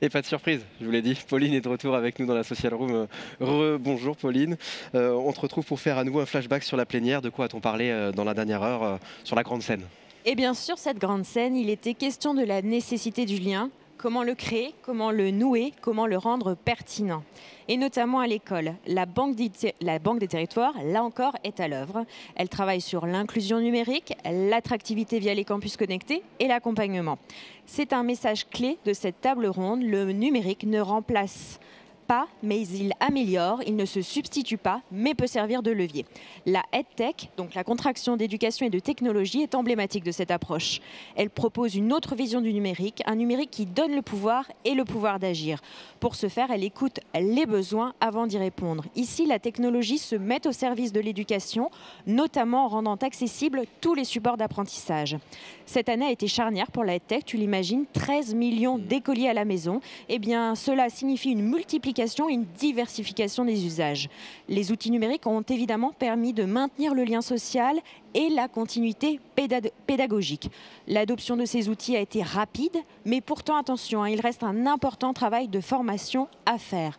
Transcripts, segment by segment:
Et pas de surprise, je vous l'ai dit, Pauline est de retour avec nous dans la Social Room. Bonjour Pauline, on te retrouve pour faire à nouveau un flashback sur la plénière. De quoi a-t-on parlé dans la dernière heure sur la grande scène? Et bien sûr, cette grande scène, il était question de la nécessité du lien, comment le créer, comment le nouer, comment le rendre pertinent. Et notamment à l'école, la Banque des territoires, là encore, est à l'œuvre. Elle travaille sur l'inclusion numérique, l'attractivité via les campus connectés et l'accompagnement. C'est un message clé de cette table ronde, le numérique ne remplace pas, mais il améliore, il ne se substitue pas, mais peut servir de levier. La EdTech, donc la contraction d'éducation et de technologie, est emblématique de cette approche. Elle propose une autre vision du numérique, un numérique qui donne le pouvoir et le pouvoir d'agir. Pour ce faire, elle écoute les besoins avant d'y répondre. Ici, la technologie se met au service de l'éducation, notamment en rendant accessibles tous les supports d'apprentissage. Cette année a été charnière pour la EdTech, tu l'imagines, 13 millions d'écoliers à la maison. Eh bien, cela signifie une multiplication et une diversification des usages. Les outils numériques ont évidemment permis de maintenir le lien social et la continuité pédagogique. L'adoption de ces outils a été rapide, mais pourtant attention, il reste un important travail de formation à faire.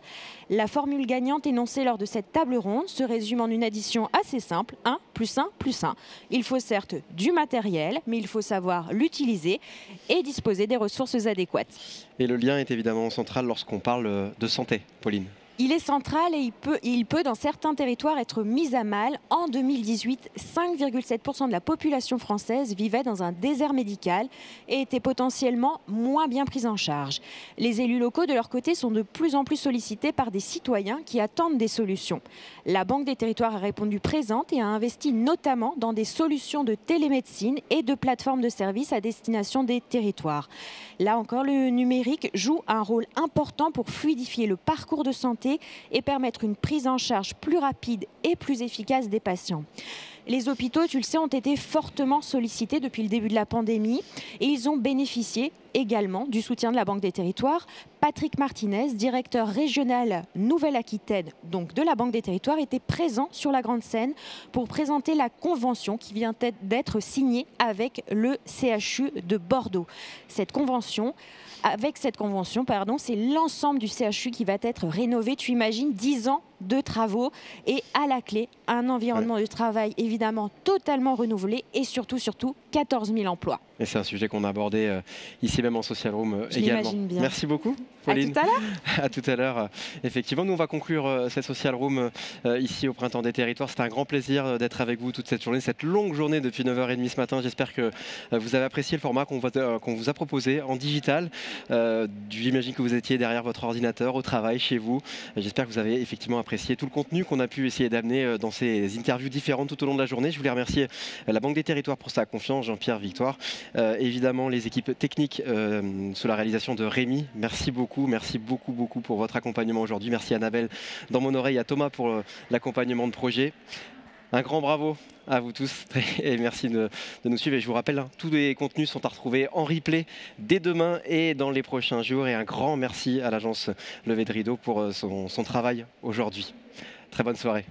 La formule gagnante énoncée lors de cette table ronde se résume en une addition assez simple, 1 plus 1 plus 1. Il faut certes du matériel, mais il faut savoir l'utiliser et disposer des ressources adéquates. Et le lien est évidemment central lorsqu'on parle de santé, Pauline. Il est central et il peut dans certains territoires être mis à mal. En 2018, 5,7% de la population française vivait dans un désert médical et était potentiellement moins bien prise en charge. Les élus locaux, de leur côté, sont de plus en plus sollicités par des citoyens qui attendent des solutions. La Banque des territoires a répondu présente et a investi notamment dans des solutions de télémédecine et de plateformes de services à destination des territoires. Là encore, le numérique joue un rôle important pour fluidifier le parcours de santé et permettre une prise en charge plus rapide et plus efficace des patients. Les hôpitaux, tu le sais, ont été fortement sollicités depuis le début de la pandémie et ils ont bénéficié également du soutien de la Banque des territoires. Patrick Martinez, directeur régional Nouvelle-Aquitaine, donc de la Banque des territoires, était présent sur la grande scène pour présenter la convention qui vient d'être signée avec le CHU de Bordeaux. Avec cette convention, c'est l'ensemble du CHU qui va être rénové. Tu imagines 10 ans de travaux et à la clé, un environnement de travail évidemment totalement renouvelé et surtout 14 000 emplois. Et c'est un sujet qu'on a abordé ici même en Social Room également. Bien. Merci beaucoup, Pauline. À tout à l'heure. À tout à l'heure. Effectivement, nous on va conclure cette Social Room ici au Printemps des Territoires. C'était un grand plaisir d'être avec vous toute cette journée, cette longue journée depuis 9h30 ce matin. J'espère que vous avez apprécié le format qu'on vous a proposé en digital. J'imagine que vous étiez derrière votre ordinateur, au travail, chez vous. J'espère que vous avez effectivement apprécié tout le contenu qu'on a pu essayer d'amener dans ces interviews différentes tout au long de la journée. Je voulais remercier la Banque des Territoires pour sa confiance, Jean-Pierre, Victoire. Évidemment, les équipes techniques sous la réalisation de Rémi. Merci beaucoup pour votre accompagnement aujourd'hui. Merci Annabelle dans mon oreille, à Thomas pour l'accompagnement de projet. Un grand bravo à vous tous et merci de nous suivre. Et je vous rappelle, tous les contenus sont à retrouver en replay dès demain et dans les prochains jours. Et un grand merci à l'agence Levé de Rideau pour son travail aujourd'hui. Très bonne soirée.